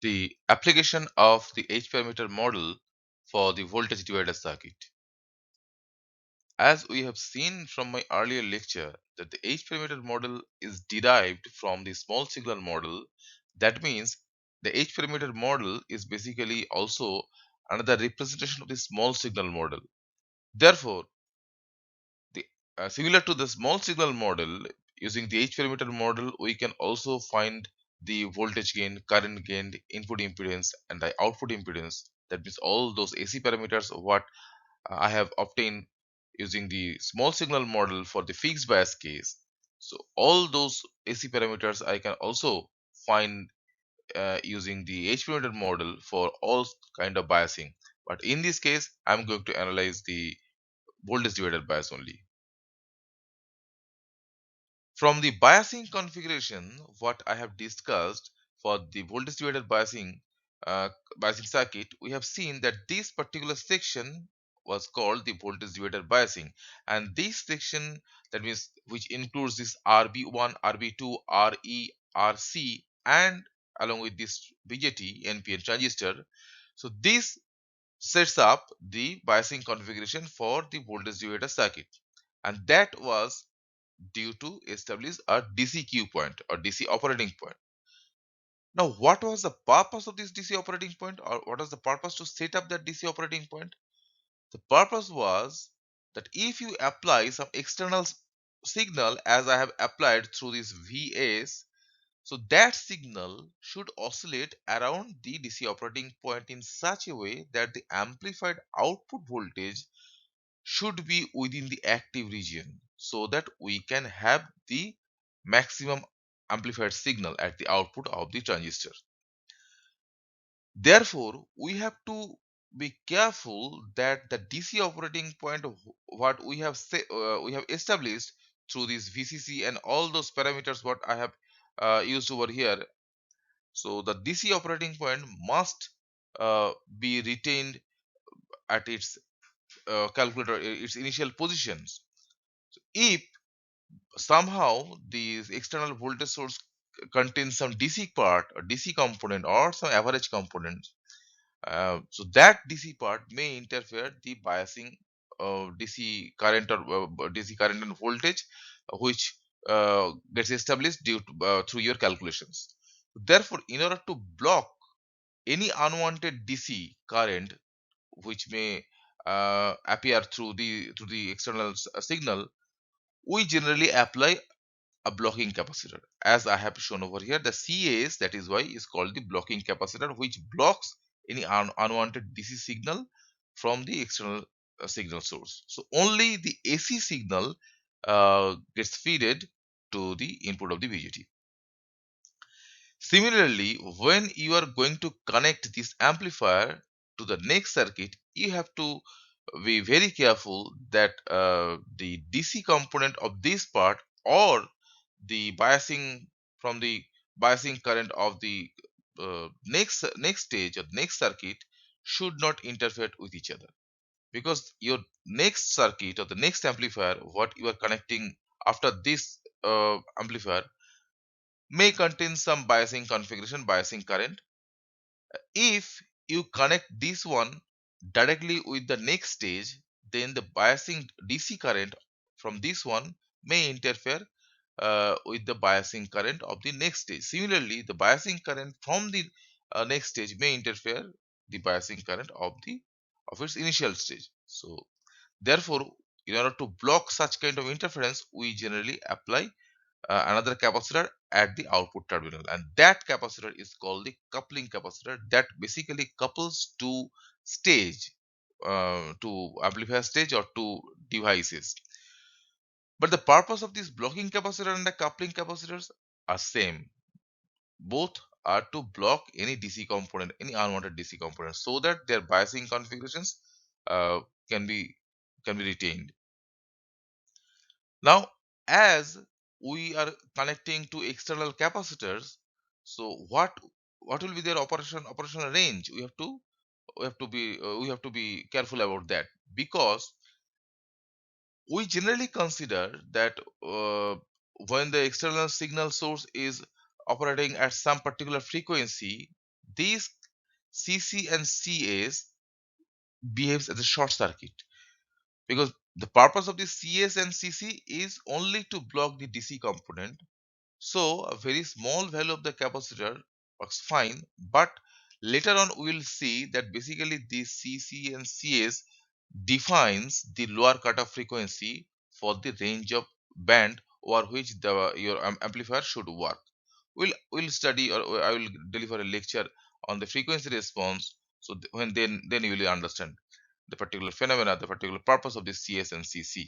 The application of the H parameter model for the voltage divider circuit. As we have seen from my earlier lecture that the H parameter model is derived from the small signal model. That means the H parameter model is basically also another representation of the small signal model. Therefore, the similar to the small signal model, using the H parameter model, we can also find the voltage gain, current gain, the input impedance, and the output impedance. That means all those AC parameters what I have obtained using the small signal model for the fixed bias case. So all those AC parameters I can also find using the H parameter model for all kind of biasing. But in this case, I'm going to analyze the voltage divided bias only. From the biasing configuration, what I have discussed for the voltage divider uh, biasing circuit, we have seen that this particular section was called the voltage divider biasing, and this section, that means which includes this RB1, RB2, RE, RC, and along with this BJT NPN transistor. So this sets up the biasing configuration for the voltage divider circuit, and that was due to establish a DC cue point or DC operating point. Now, what was the purpose of this DC operating point, or what was the purpose to set up that DC operating point? The purpose was that if you apply some external signal, as I have applied through this VS, so that signal should oscillate around the DC operating point in such a way that the amplified output voltage should be within the active region, so that we can have the maximum amplified signal at the output of the transistor. Therefore, we have to be careful that the DC operating point of what we have established through this VCC and all those parameters what I have used over here. So the DC operating point must be retained at its calculator, its initial positions. If somehow the external voltage source contains some DC part or DC component or some average component, so that DC part may interfere the biasing DC current or DC current and voltage, which gets established due to, through your calculations. Therefore, in order to block any unwanted DC current which may appear through the external signal, we generally apply a blocking capacitor. As I have shown over here, the CAS, that is why is called the blocking capacitor, which blocks any unwanted DC signal from the external signal source. So only the AC signal gets fed to the input of the VGT. Similarly, when you are going to connect this amplifier to the next circuit, you have to be very careful that the DC component of this part or the biasing from the biasing current of the next stage or next circuit should not interfere with each other, because your next circuit or the next amplifier what you are connecting after this amplifier may contain some biasing configuration, biasing current. If you connect this one directly with the next stage, then the biasing DC current from this one may interfere with the biasing current of the next stage. Similarly, the biasing current from the next stage may interfere the biasing current of the of its initial stage. So, therefore, in order to block such kind of interference, we generally apply another capacitor at the output terminal, and that capacitor is called the coupling capacitor, that basically couples two stage to amplifier stage or two devices. But the purpose of this blocking capacitor and the coupling capacitors are same. Both are to block any DC component, any unwanted DC component, so that their biasing configurations uh, can be retained. Now, as we are connecting to external capacitors, so what will be their operational range? We have to be careful about that, because we generally consider that when the external signal source is operating at some particular frequency, these CC and CAs behaves as a short circuit, because the purpose of the CS and CC is only to block the DC component. So a very small value of the capacitor works fine, but later on we will see that basically the CC and CS defines the lower cutoff frequency for the range of band over which the your amplifier should work. We'll study, or I will deliver a lecture on the frequency response. So when then you will understand the particular phenomena, the particular purpose of this CS and CC.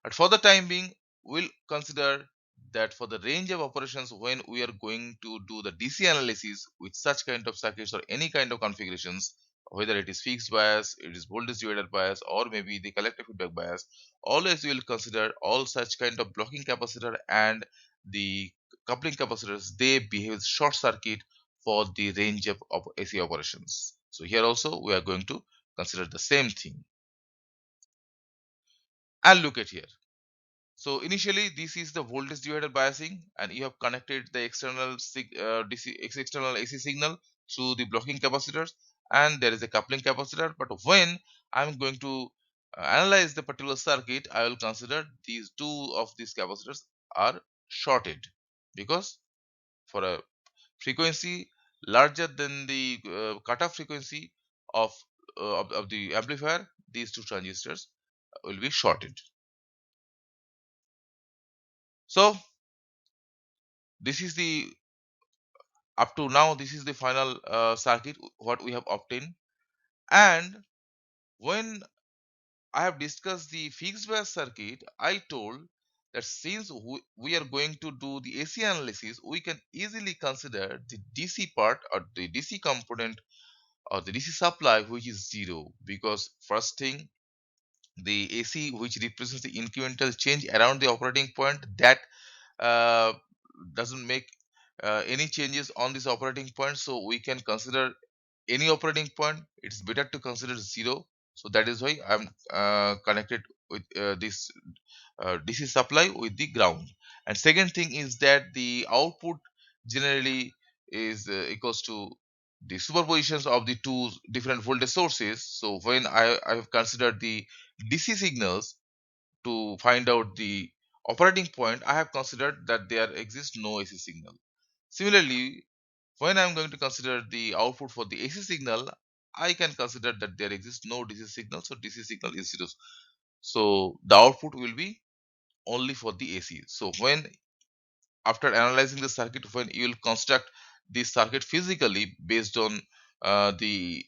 But for the time being, we'll consider that for the range of operations when we are going to do the DC analysis with such kind of circuits or any kind of configurations, whether it is fixed bias, it is voltage divider bias, or maybe the collector feedback bias, always we will consider all such kind of blocking capacitor and the coupling capacitors. They behave short circuit for the range of AC operations. So here also we are going to consider the same thing. And look at here. So initially this is the voltage divider biasing, and you have connected the external DC external AC signal through the blocking capacitors, and there is a coupling capacitor. But when I'm going to analyze the particular circuit, I will consider these two of these capacitors are shorted, because for a frequency larger than the cutoff frequency of, of the amplifier, these two transistors will be shorted. So this is the, up to now, this is the final circuit what we have obtained. And when I have discussed the fixed bias circuit, I told that since we are going to do the AC analysis, we can easily consider the DC part or the DC component or the DC supply, which is zero, because first thing, the AC which represents the incremental change around the operating point, that uh, doesn't make any changes on this operating point, so we can consider any operating point. It's better to consider zero. So that is why I'm connected with this DC supply with the ground. And second thing is that the output generally is equals to the superpositions of the two different voltage sources. So when I have considered the DC signals to find out the operating point, I have considered that there exists no AC signal. Similarly, when I am going to consider the output for the AC signal, I can consider that there exists no DC signal, so DC signal is zero. So the output will be only for the AC. So when, after analyzing the circuit, when you will construct the circuit physically based on the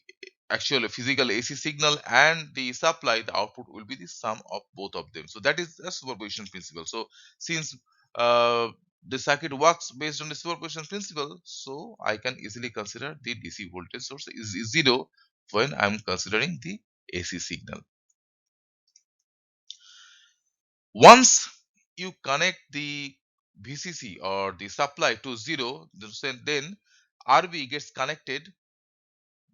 actual physical AC signal and the supply, the output will be the sum of both of them. So that is a superposition principle. So since uh, the circuit works based on the superposition principle, so I can easily consider the DC voltage source is zero when I'm considering the AC signal. Once you connect the VCC or the supply to zero, then RB gets connected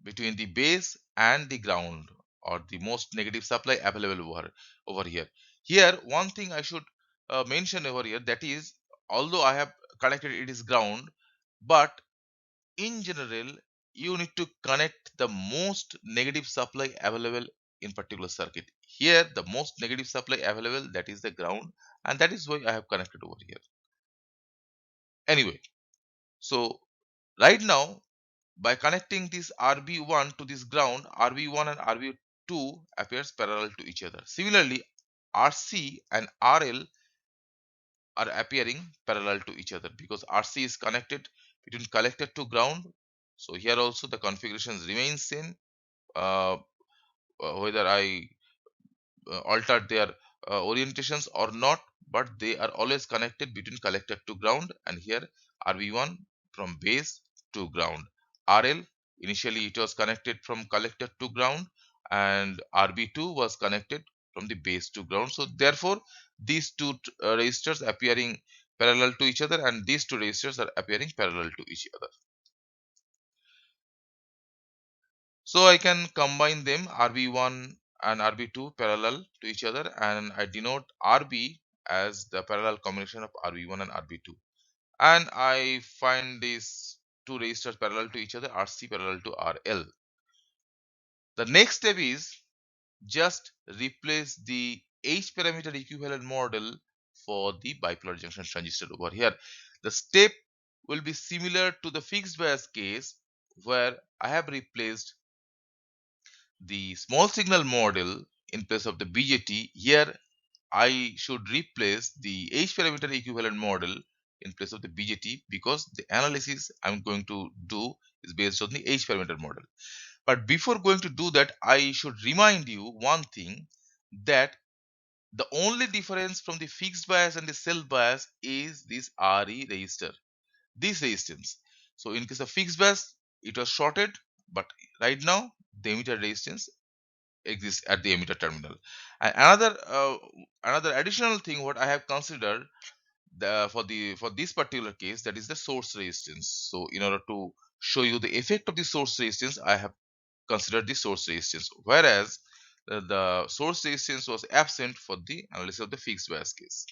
between the base and the ground, or the most negative supply available over here. Here, one thing I should mention over here, that is, although I have connected it is ground, but in general you need to connect the most negative supply available in particular circuit. Here the most negative supply available, that is the ground, and that is why I have connected over here. Anyway, so right now, by connecting this RB1 to this ground, RB1 and RB2 appears parallel to each other. Similarly, RC and RL are appearing parallel to each other, because RC is connected between collector to ground. So here also the configurations remain same, uh, whether I alter their orientations or not, but they are always connected between collector to ground. And here RB1 from base to ground, RL initially it was connected from collector to ground, and RB2 was connected from the base to ground. So therefore these two resistors appearing parallel to each other, and these two resistors are appearing parallel to each other. So I can combine them, RB1 and RB2 parallel to each other, and I denote RB as the parallel combination of RB1 and RB2. And I find this two resistors parallel to each other, RC parallel to RL. The next step is just replace the H parameter equivalent model for the bipolar junction transistor over here. The step will be similar to the fixed bias case where I have replaced the small signal model in place of the BJT. Here I should replace the H parameter equivalent model in place of the BJT because the analysis I'm going to do is based on the H parameter model. But before going to do that, I should remind you one thing, that the only difference from the fixed bias and the self bias is this RE resistor, this resistance. So in case of fixed bias, it was shorted, but right now the emitter resistance exists at the emitter terminal. And another additional thing what I have considered for this particular case, that is the source resistance. So in order to show you the effect of the source resistance, I have considered the source resistance, whereas the source resistance was absent for the analysis of the fixed bias case.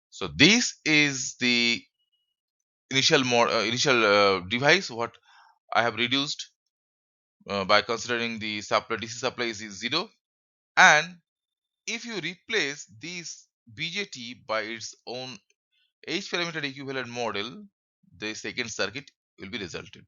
So this is the initial device what I have reduced by considering the supply DC supply is 0, and if you replace this BJT by its own H parameter equivalent model, the second circuit will be resulted.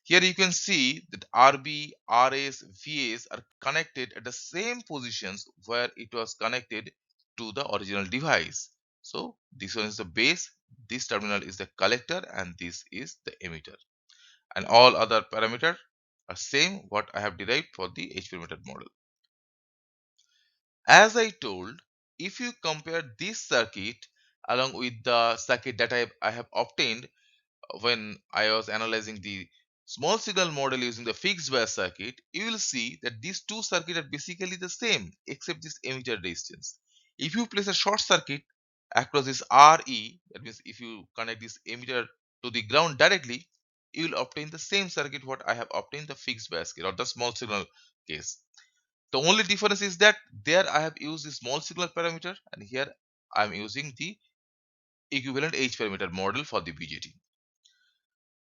Here you can see that RB, RS, VS are connected at the same positions where it was connected to the original device. So this one is the base, this terminal is the collector, and this is the emitter. And all other parameters are same what I have derived for the H parameter model. As I told, if you compare this circuit along with the circuit that I have obtained when I was analyzing the small signal model using the fixed bias circuit, you will see that these two circuits are basically the same except this emitter resistance. If you place a short circuit across this RE, that means if you connect this emitter to the ground directly, you will obtain the same circuit what I have obtained the fixed bias case or the small signal case. The only difference is that there I have used the small signal parameter, and here I am using the equivalent H parameter model for the BJT.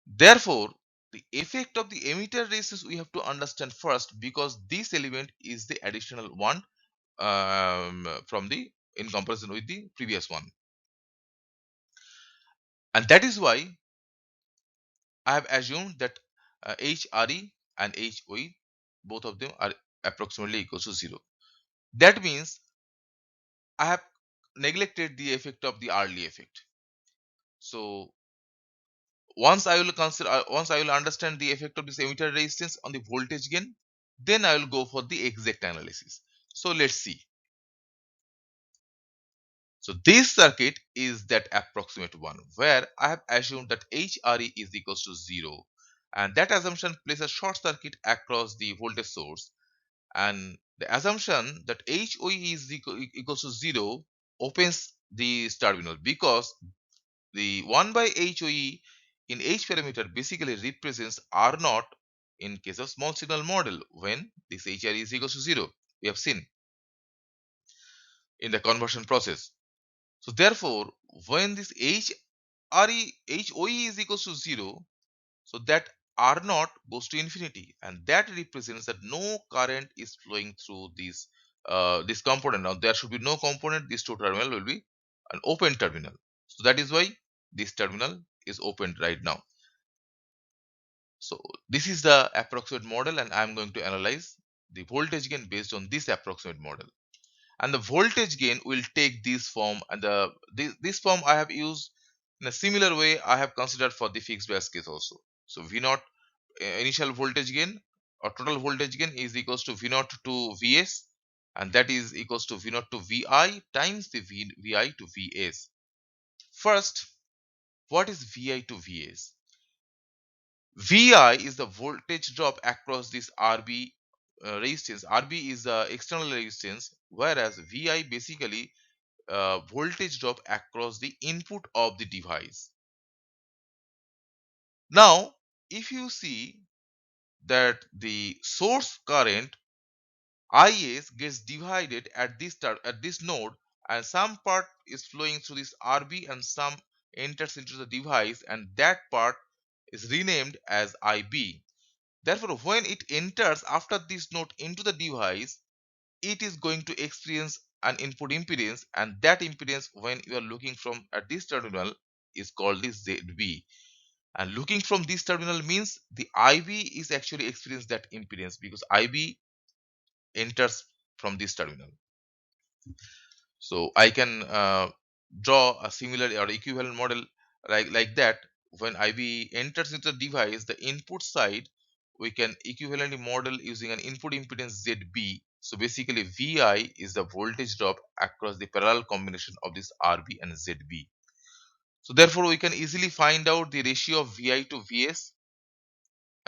Therefore, the effect of the emitter resistance we have to understand first, because this element is the additional one from the in comparison with the previous one, and that is why I have assumed that HRE and HOE, both of them are approximately equal to 0. That means I have neglected the effect of the early effect. So once I will understand the effect of this emitter resistance on the voltage gain, then I will go for the exact analysis. So let's see. So this circuit is that approximate one where I have assumed that HRE is equals to 0, and that assumption places a short circuit across the voltage source, and the assumption that HOE is equals to 0 opens the terminal, because the 1 by HOE in H parameter basically represents R naught in case of small signal model when this HRE is equals to 0. We have seen in the conversion process. So therefore, when this HOE is equals to 0, so that R naught goes to infinity, and that represents that no current is flowing through this component. Now there should be no component. This two terminal will be an open terminal. So that is why this terminal is opened right now. So this is the approximate model, and I am going to analyze the voltage gain based on this approximate model. And the voltage gain will take this form, and this form I have used in a similar way I have considered for the fixed bias case also. So V naught initial voltage gain or total voltage gain is equals to V naught to Vs, and that is equals to V naught to Vi times the Vi to Vs. First, what is Vi to Vs? Vi is the voltage drop across this RB resistance. RB is the external resistance, whereas Vi basically voltage drop across the input of the device. Now, if you see that the source current Is gets divided at this node, and some part is flowing through this RB and some enters into the device, and that part is renamed as IB. Therefore, when it enters after this node into the device, it is going to experience an input impedance, and that impedance, when you are looking from at this terminal, is called the ZB. And looking from this terminal means the IB is actually experience that impedance, because IB enters from this terminal. So I can draw a similar or equivalent model like that. When IB enters into the device, the input side, we can equivalently model using an input impedance ZB. So basically VI is the voltage drop across the parallel combination of this RB and ZB. So therefore we can easily find out the ratio of VI to VS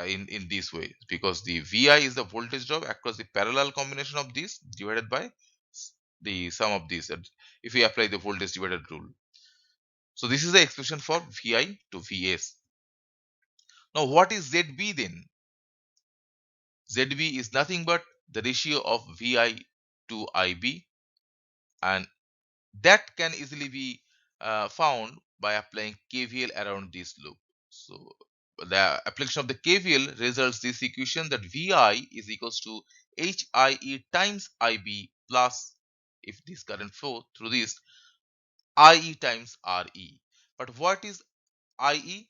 in this way, because the VI is the voltage drop across the parallel combination of this divided by the sum of these, if we apply the voltage divided rule. So this is the expression for VI to VS. Now what is ZB then? ZB is nothing but the ratio of VI to IB, and that can easily be found by applying KVL around this loop. So the application of the KVL results this equation that VI is equals to HIE times IB plus, if this current flow through this, IE times RE. But what is IE?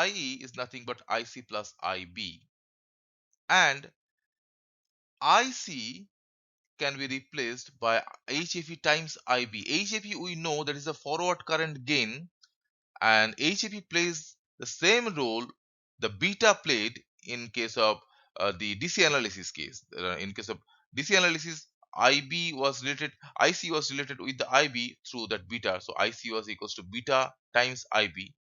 IE is nothing but IC plus IB, and IC can be replaced by HFE times IB. HFE we know that is a forward current gain, and HFE plays the same role the beta played in case of the DC analysis case. In case of DC analysis, IB was related, IC was related with the IB through that beta. So IC was equals to beta times IB,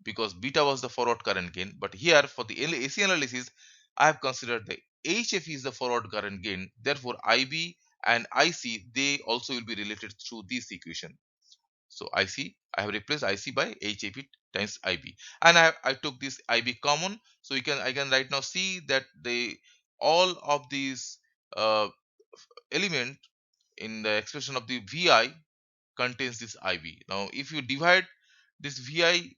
because beta was the forward current gain. But here for the AC analysis, I have considered the HFE is the forward current gain. Therefore, IB and IC, they also will be related through this equation. So I have replaced IC by HFE times IB, and I took this IB common. So I can right now see that the all of these uh, element in the expression of the VI contains this IB. Now, if you divide this VI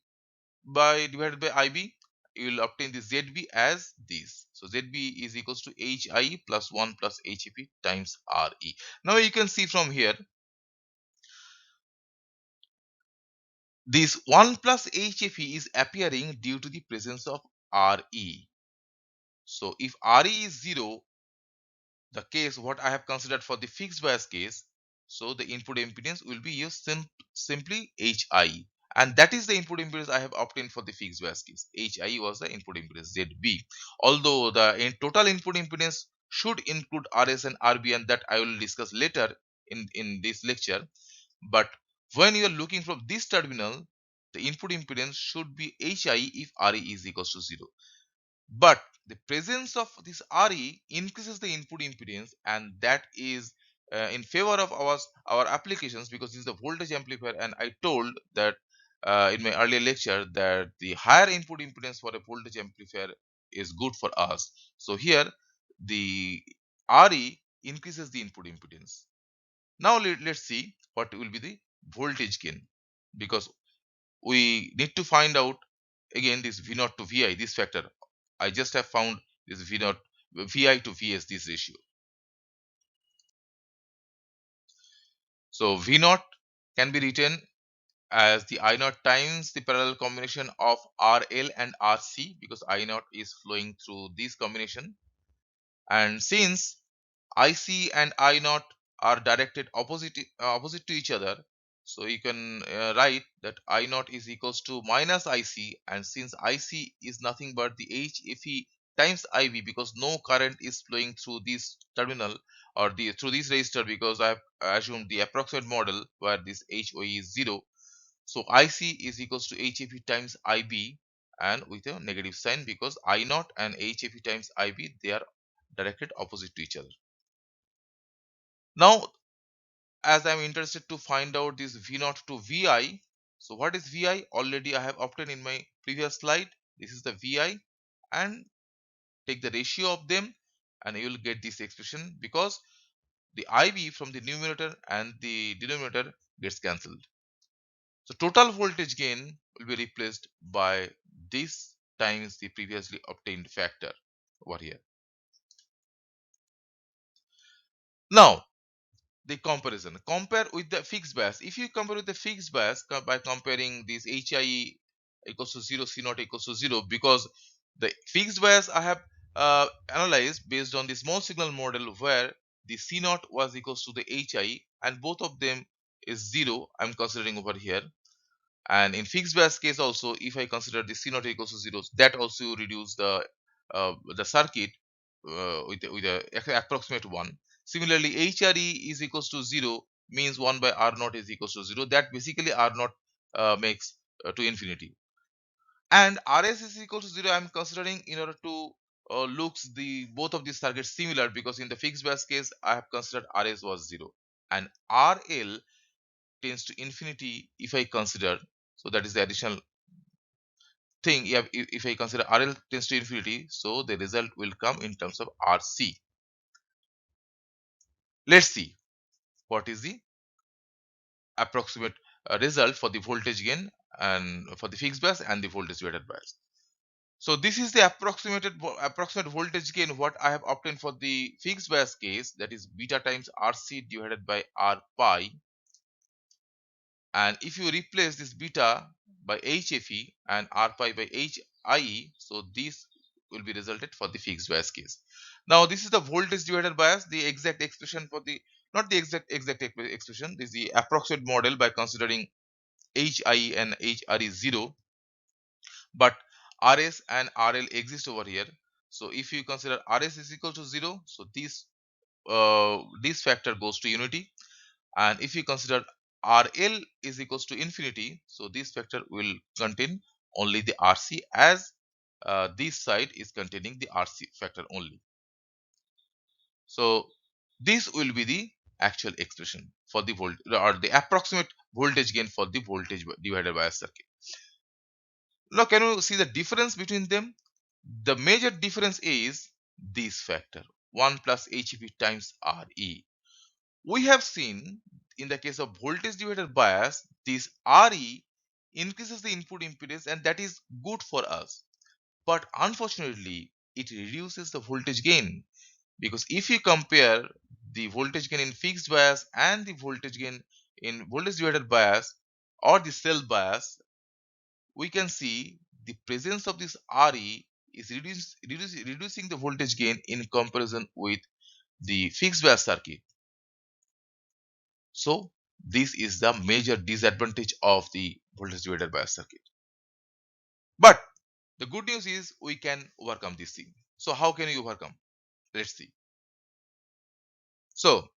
by divided by IB, you will obtain the ZB as this. So ZB is equals to HI plus 1 plus HEP times RE. Now you can see from here, this 1 plus HFE is appearing due to the presence of RE. So if RE is 0, the case what I have considered for the fixed bias case, so the input impedance will be used simply HI, and that is the input impedance I have obtained for the fixed bias case. HI was the input impedance ZB, although the total input impedance should include RS and RB, and that I will discuss later in this lecture. But when you are looking from this terminal, the input impedance should be HI if RE is equals to 0. But the presence of this RE increases the input impedance, and that is in favor of our applications, because this is the voltage amplifier, and I told that in my earlier lecture that the higher input impedance for a voltage amplifier is good for us. So here the RE increases the input impedance. Now let's see what will be the voltage gain, because we need to find out again this V naught to Vi, this factor. I just have found this V naught, Vi to Vs, this ratio. So V naught can be written as the I naught times the parallel combination of RL and RC, because I naught is flowing through this combination. And since IC and I naught are directed opposite to each other, so you can write that I naught is equals to minus IC, and since IC is nothing but the HFE times IB, because no current is flowing through this terminal or through this resistor, because I have assumed the approximate model where this HOE is 0. So IC is equals to HFE times IB, and with a negative sign, because I naught and HFE times IB, they are directed opposite to each other. Now, as I'm interested to find out this V naught to Vi, so what is Vi? Already I have obtained in my previous slide. This is the Vi, and take the ratio of them, and you will get this expression, because the IB from the numerator and the denominator gets cancelled. So total voltage gain will be replaced by this times the previously obtained factor over here. Now the comparison, compare with the fixed bias. If you compare with the fixed bias by comparing this HIE equals to 0, C naught equals to 0, because the fixed bias I have analyzed based on the small signal model where the C naught was equals to the HI and both of them is 0, I'm considering over here. And in fixed bias case also, if I consider the C naught equals to 0, that also reduce the circuit with a approximate 1. Similarly, HRE is equals to 0 means 1 by R naught is equals to 0. That basically R naught makes to infinity. And RS is equal to 0 I am considering in order to looks the both of these circuits similar, because in the fixed bias case I have considered RS was 0 and RL tends to infinity if I consider. So that is the additional thing. Yeah, if I consider RL tends to infinity, so the result will come in terms of RC. Let's see what is the approximate result for the voltage gain and for the fixed bias and the voltage divided bias. So this is the approximate voltage gain what I have obtained for the fixed bias case, that is beta times RC divided by R pi. And if you replace this beta by HFE and R pi by HIE, so this will be resulted for the fixed bias case. Now this is the voltage divided bias, the exact expression for the, not the exact expression, this is the approximate model by considering HIE and HRE 0, but RS and RL exist over here. So if you consider RS is equal to 0, so this factor goes to unity, and if you consider RL is equals to infinity, so this factor will contain only the RC, as this side is containing the RC factor only. So this will be the actual expression for the volt or the approximate voltage gain for the voltage divided by a circuit. Now can you see the difference between them? The major difference is this factor 1 plus HEP times RE. We have seen in the case of voltage divided bias, this RE increases the input impedance and that is good for us. But unfortunately, it reduces the voltage gain, because if you compare the voltage gain in fixed bias and the voltage gain in voltage divided bias or the cell bias, we can see the presence of this RE is reducing the voltage gain in comparison with the fixed bias circuit. So this is the major disadvantage of the voltage divided bias circuit. But the good news is we can overcome this thing. So how can we overcome? Let's see. So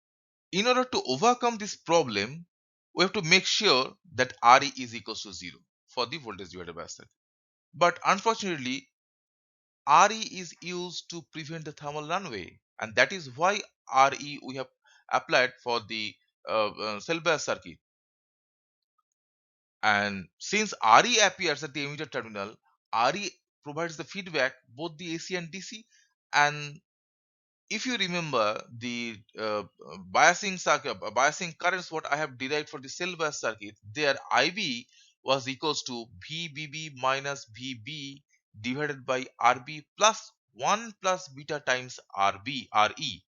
in order to overcome this problem, we have to make sure that RE is equals to 0 for the voltage divided bias circuit. But unfortunately, RE is used to prevent the thermal runaway, and that is why RE we have applied for the cell bias circuit. And since RE appears at the emitter terminal, RE provides the feedback both the AC and DC. And if you remember the biasing currents what I have derived for the cell bias circuit, there IB was equals to VBB minus VB divided by RB plus 1 plus beta times RE.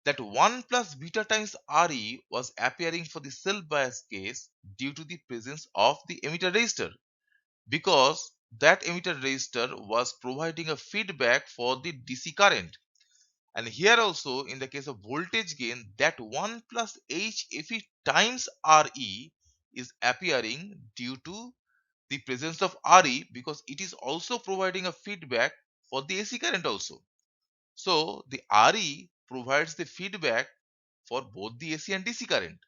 That 1 plus beta times Re was appearing for the cell bias case due to the presence of the emitter resistor, because that emitter resistor was providing a feedback for the DC current. And here also in the case of voltage gain, that 1 plus HFE times Re is appearing due to the presence of Re, because it is also providing a feedback for the AC current also. So the Re provides the feedback for both the AC and DC current.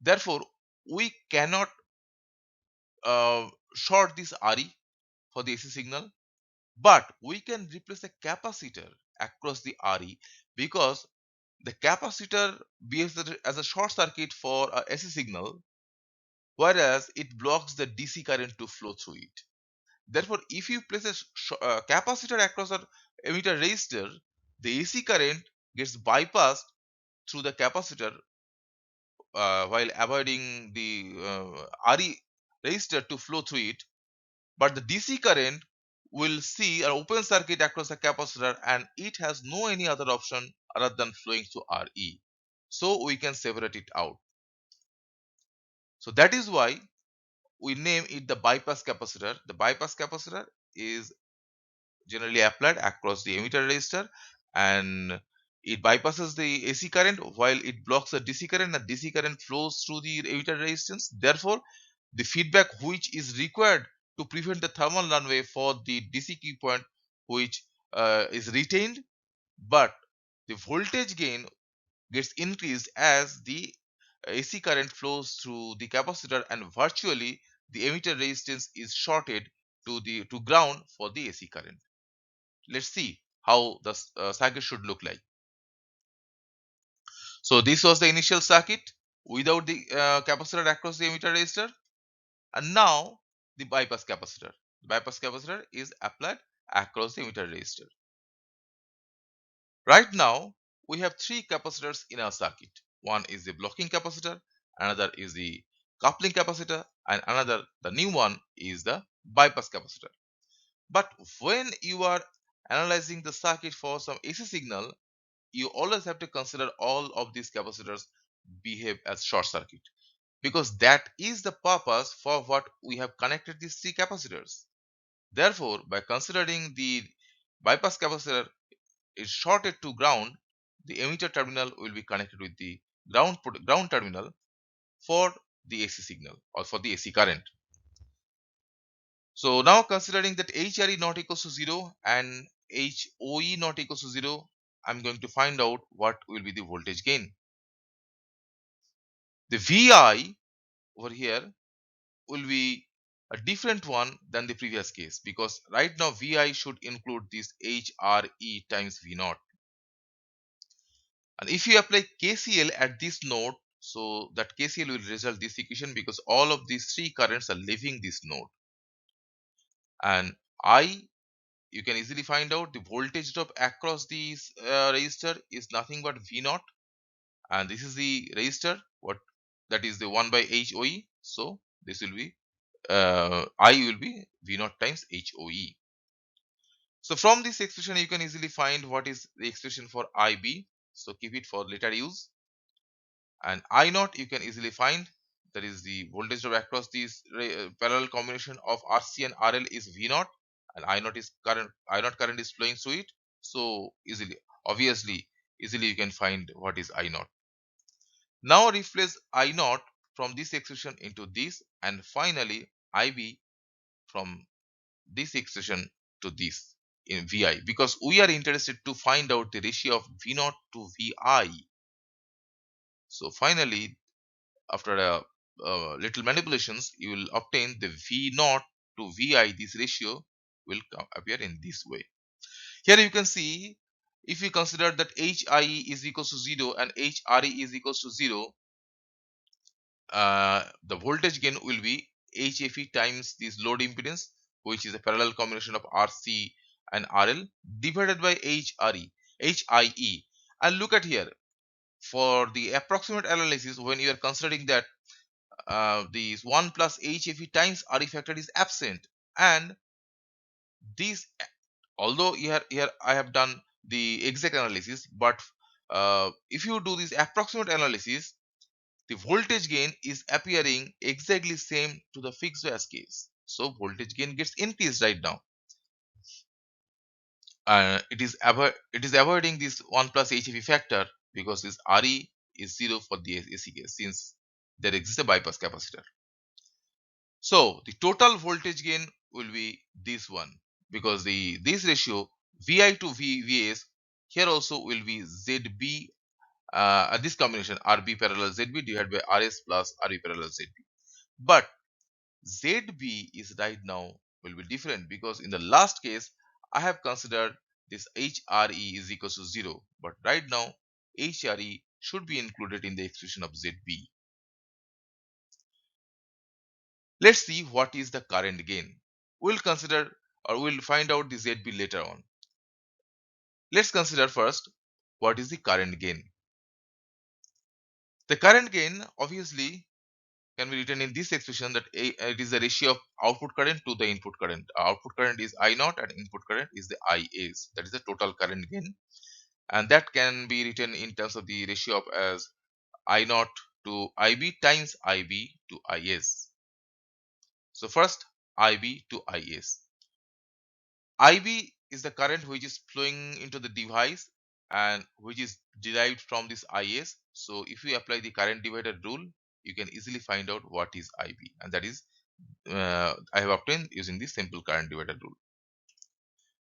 Therefore, we cannot short this Re for the AC signal, but we can replace a capacitor across the Re, because the capacitor behaves as a short circuit for a AC signal, whereas it blocks the DC current to flow through it. Therefore, if you place a capacitor across an emitter resistor, the AC current gets bypassed through the capacitor while avoiding the RE resistor to flow through it, but the DC current will see an open circuit across the capacitor and it has no any other option other than flowing through RE. So we can separate it out. So that is why we name it the bypass capacitor. The bypass capacitor is generally applied across the emitter resistor and it bypasses the AC current while it blocks the DC current, and DC current flows through the emitter resistance. Therefore, the feedback which is required to prevent the thermal runaway for the DC key point which is retained, but the voltage gain gets increased as the AC current flows through the capacitor and virtually the emitter resistance is shorted to ground for the AC current. Let's see how the circuit should look like. So this was the initial circuit without the capacitor across the emitter resistor, and now the bypass capacitor. The bypass capacitor is applied across the emitter resistor. Right now we have three capacitors in our circuit. One is the blocking capacitor, another is the coupling capacitor, and another, the new one, is the bypass capacitor. But when you are analyzing the circuit for some AC signal, you always have to consider all of these capacitors behave as short circuit, because that is the purpose for what we have connected these three capacitors. Therefore, by considering the bypass capacitor is shorted to ground, the emitter terminal will be connected with the ground terminal for the AC signal or for the AC current. So now considering that HRE not equals to 0 and HOE not equals to 0, I'm going to find out what will be the voltage gain. The VI over here will be a different one than the previous case, because right now VI should include this HRE times V naught. And if you apply KCL at this node, so that KCL will result this equation, because all of these three currents are leaving this node. And I, you can easily find out the voltage drop across these resistor is nothing but V naught, and this is the resistor, what, that is the 1 by HOE. So this will be I will be V naught times HOE. So from this expression you can easily find what is the expression for IB. So keep it for later use. And I naught you can easily find, that is the voltage drop across this parallel combination of RC and RL is V naught, and I naught is current, I naught current is flowing through it. So easily you can find what is I naught. Now replace I naught from this expression into this, and finally IB from this expression to this in VI, because we are interested to find out the ratio of V naught to VI. So finally, after a little manipulations, you will obtain the V naught to VI. This ratio will appear in this way. Here you can see, if we consider that HIE is equals to 0 and HRE is equals to 0, the voltage gain will be HFE times this load impedance, which is a parallel combination of RC and RL, divided by HIE. And look at here, for the approximate analysis, when you are considering that these 1 plus HFE times RE factor is absent, and this, although here I have done the exact analysis, but if you do this approximate analysis, the voltage gain is appearing exactly same to the fixed bias case. So voltage gain gets increased right now. It is avoiding this 1 plus HFE factor, because this RE is 0 for the AC case, since there exists a bypass capacitor. So the total voltage gain will be this one, because this ratio VI to VAS here also will be ZB, this combination RB parallel ZB divided by RS plus RB parallel ZB. But ZB is right now will be different, because in the last case I have considered this HRE is equals to 0, but right now HRE should be included in the expression of ZB. Let's see what is the current gain. We'll consider, or we'll find out the ZB later on. Let's consider first what is the current gain. The current gain obviously can be written in this expression that it is the ratio of output current to the input current. Output current is I naught and input current is the Is. That is the total current gain, and that can be written in terms of the ratio of as I naught to IB times IB to Is. So first IB to Is. IB is the current which is flowing into the device and which is derived from this Is. So if you apply the current divider rule, you can easily find out what is IB, and that is I have obtained using the simple current divider rule.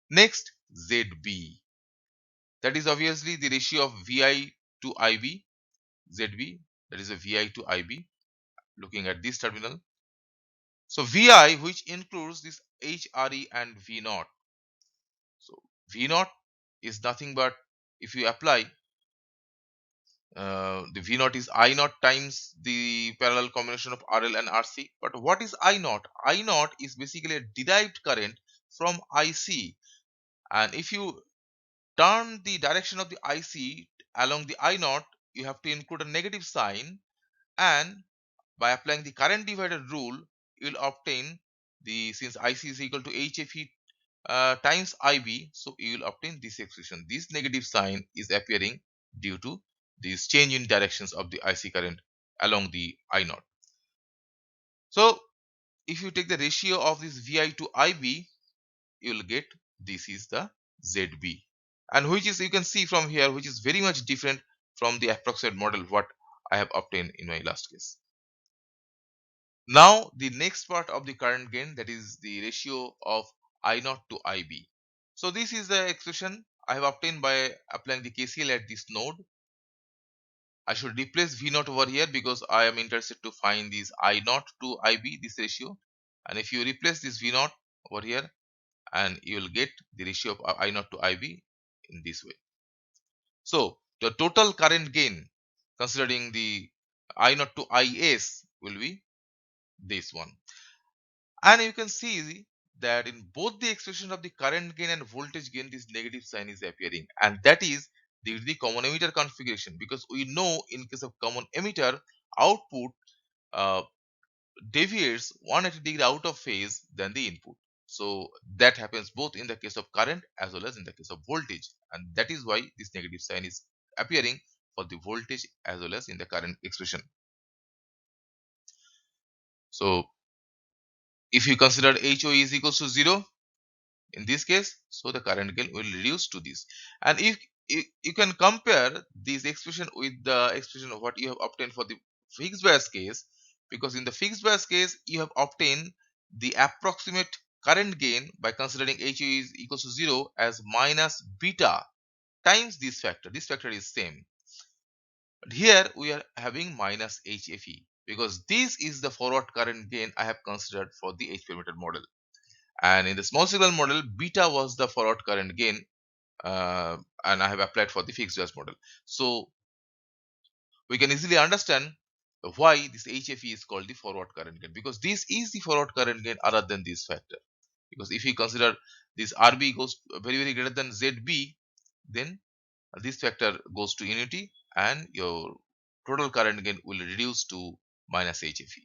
Next, ZB. That is obviously the ratio of Vi to IB. ZB, that is a Vi to IB. Looking at this terminal. So Vi, which includes this HRE and V naught. So V naught is nothing but, if you apply the V naught is I naught times the parallel combination of RL and RC. But what is I naught? I naught is basically a derived current from IC. And if you turn the direction of the IC along the I naught, you have to include a negative sign, and by applying the current divider rule, you will obtain the, since IC is equal to HFE times IB, so you will obtain this expression. This negative sign is appearing due to this change in directions of the IC current along the I naught. So if you take the ratio of this Vi to IB, you will get this is the ZB, and which is, you can see from here, which is very much different from the approximate model what I have obtained in my last case. Now the next part of the current gain, that is the ratio of I naught to IB. So this is the expression I have obtained by applying the KCL at this node. I should replace V naught over here because I am interested to find this I naught to IB, this ratio. And if you replace this V naught over here, and you will get the ratio of I naught to IB in this way. So the total current gain considering the I naught to Is will be this one. And you can see that in both the expression of the current gain and voltage gain, this negative sign is appearing, and that is due to the common emitter configuration, because we know in case of common emitter, output uh, deviates 180 degree out of phase than the input. So that happens both in the case of current as well as in the case of voltage, and that is why this negative sign is appearing for the voltage as well as in the current expression. So if you consider HO is equals to 0 in this case, so the current gain will reduce to this. And if you can compare this expression with the expression of what you have obtained for the fixed bias case, because in the fixed bias case you have obtained the approximate current gain by considering HO is equals to 0 as minus beta times this factor. This factor is same, but here we are having minus HFE because this is the forward current gain I have considered for the H parameter model. And in the small signal model, beta was the forward current gain, and I have applied for the fixed bias model. So we can easily understand why this HFE is called the forward current gain, because this is the forward current gain other than this factor. Because if you consider this RB goes very greater than ZB, then this factor goes to unity and your total current gain will reduce to minus HFE.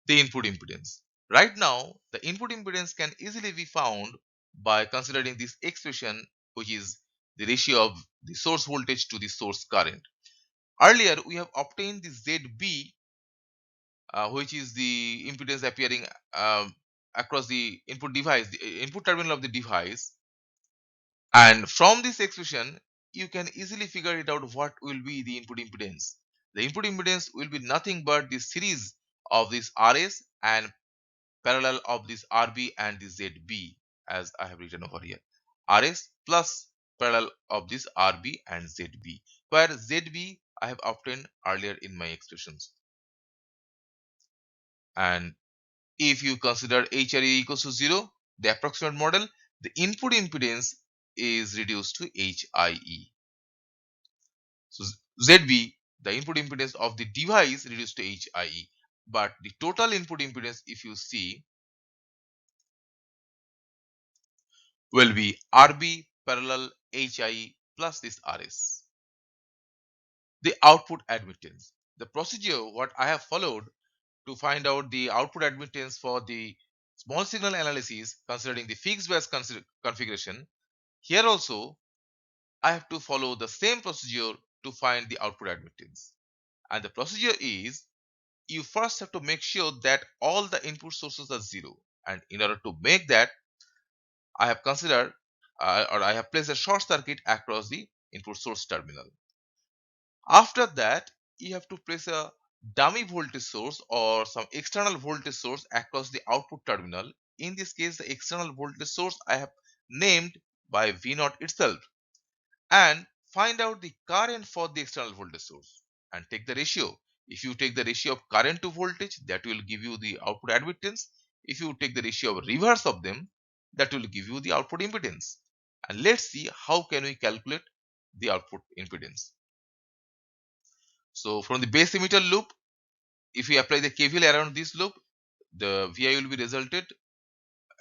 The input impedance. Right now, the input impedance can easily be found by considering this expression, which is the ratio of the source voltage to the source current. Earlier, we have obtained the ZB, which is the impedance appearing across the input device, the input terminal of the device. And from this expression, you can easily figure it out what will be the input impedance. The input impedance will be nothing but the series of this RS and parallel of this RB and this ZB, as I have written over here. RS plus parallel of this RB and ZB, where ZB I have obtained earlier in my expressions. And if you consider HRE equals to 0, the approximate model, the input impedance is reduced to HIE. So ZB, the input impedance of the device, reduced to HIE. But the total input impedance, if you see, will be RB parallel HIE plus this RS. the output admittance. The procedure what I have followed to find out the output admittance for the small signal analysis considering the fixed bias configuration, here also I have to follow the same procedure to find the output admittance. And the procedure is, you first have to make sure that all the input sources are zero. And in order to make that, I have considered or I have placed a short circuit across the input source terminal. After that, you have to place a dummy voltage source or some external voltage source across the output terminal. In this case, the external voltage source I have named by V0 itself, and find out the current for the external voltage source and take the ratio. If you take the ratio of current to voltage, that will give you the output admittance. If you take the ratio of reverse of them, that will give you the output impedance. And let's see how can we calculate the output impedance. So from the base emitter loop, if we apply the KVL around this loop, the VI will be resulted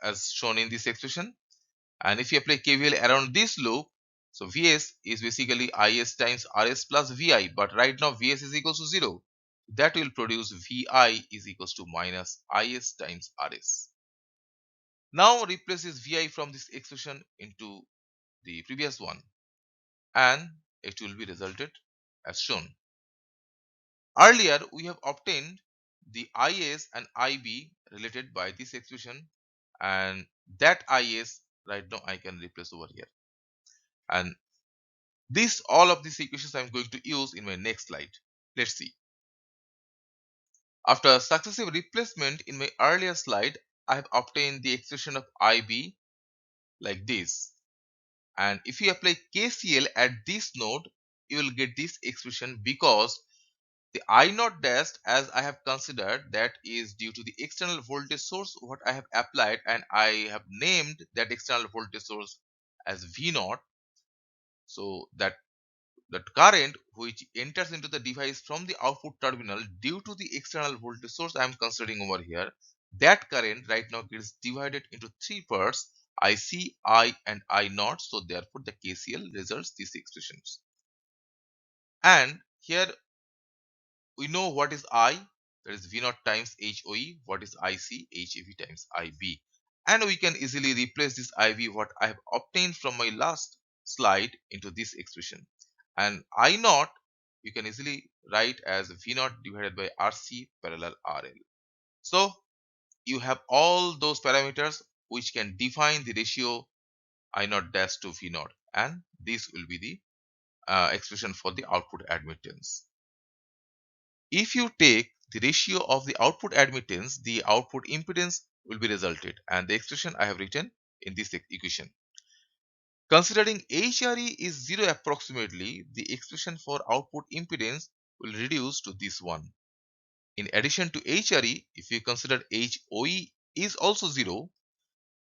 as shown in this expression. And if you apply KVL around this loop, so Vs is basically Is times Rs plus Vi, but right now Vs is equals to 0. That will produce Vi is equals to minus Is times Rs. Now replace this Vi from this expression into the previous one, and it will be resulted as shown. Earlier we have obtained the Is and Ib related by this expression, and that Is right now I can replace over here. And this all of these equations I am going to use in my next slide. Let's see. After successive replacement in my earlier slide, I have obtained the expression of IB like this. And if you apply KCL at this node, you will get this expression because the I naught dash as I have considered that is due to the external voltage source what I have applied, and I have named that external voltage source as V naught. So that current which enters into the device from the output terminal due to the external voltage source I am considering over here, that current right now gets divided into three parts, IC, I and I naught. So therefore the KCL results these expressions. And here we know what is I, that is V naught times HOE, what is IC, HAV times IB. And we can easily replace this IV what I have obtained from my last slide into this expression. And I naught you can easily write as V naught divided by RC parallel RL. So you have all those parameters which can define the ratio I naught dash to V naught, and this will be the expression for the output admittance. If you take the ratio of the output admittance, the output impedance will be resulted, and the expression I have written in this equation. Considering HRE is 0 approximately, the expression for output impedance will reduce to this one. In addition to HRE, if you consider HOE is also 0,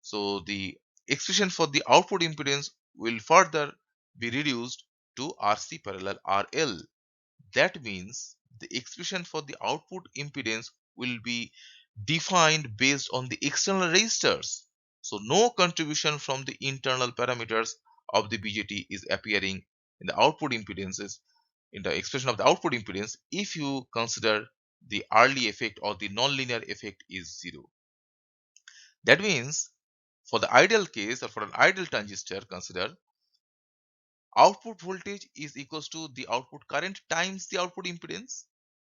so the expression for the output impedance will further be reduced to RC parallel RL. That means the expression for the output impedance will be defined based on the external resistors. So no contribution from the internal parameters of the BJT is appearing in the output impedances, in the expression of the output impedance, if you consider the early effect or the nonlinear effect is 0. That means for the ideal case or for an ideal transistor, consider output voltage is equals to the output current times the output impedance.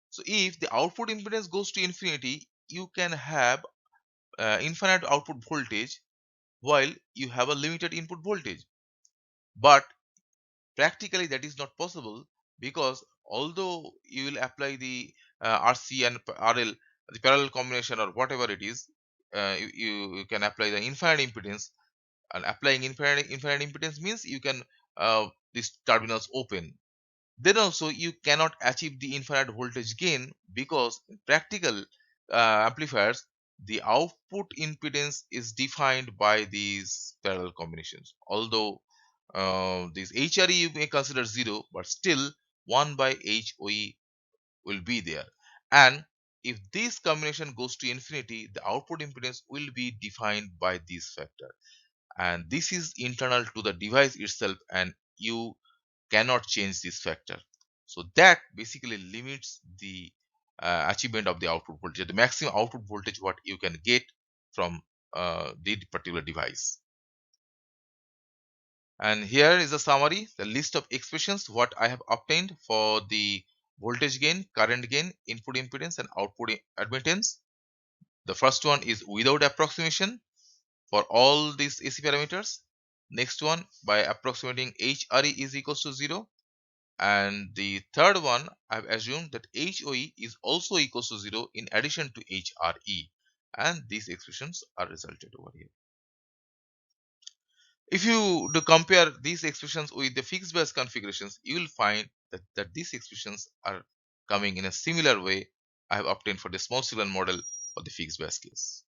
So if the output impedance goes to infinity, you can have infinite output voltage while you have a limited input voltage. But practically that is not possible, because although you will apply the RC and RL, the parallel combination or whatever it is, you can apply the infinite impedance, and applying infinite impedance means you can these terminals open. Then also you cannot achieve the infinite voltage gain, because in practical amplifiers the output impedance is defined by these parallel combinations. Although this HRE you may consider 0, but still 1 by HOE will be there. And if this combination goes to infinity, the output impedance will be defined by this factor, and this is internal to the device itself, and you cannot change this factor. So that basically limits the achievement of the output voltage, the maximum output voltage what you can get from the particular device. And here is a summary, the list of expressions what I have obtained for the voltage gain, current gain, input impedance and output admittance. The first one is without approximation for all these AC parameters. Next one by approximating HRE is equals to 0. And the third one, I've assumed that HOE is also equals to 0 in addition to HRE. And these expressions are resulted over here. If you do compare these expressions with the fixed bias configurations, you will find that these expressions are coming in a similar way I have obtained for the small signal model for the fixed bias case.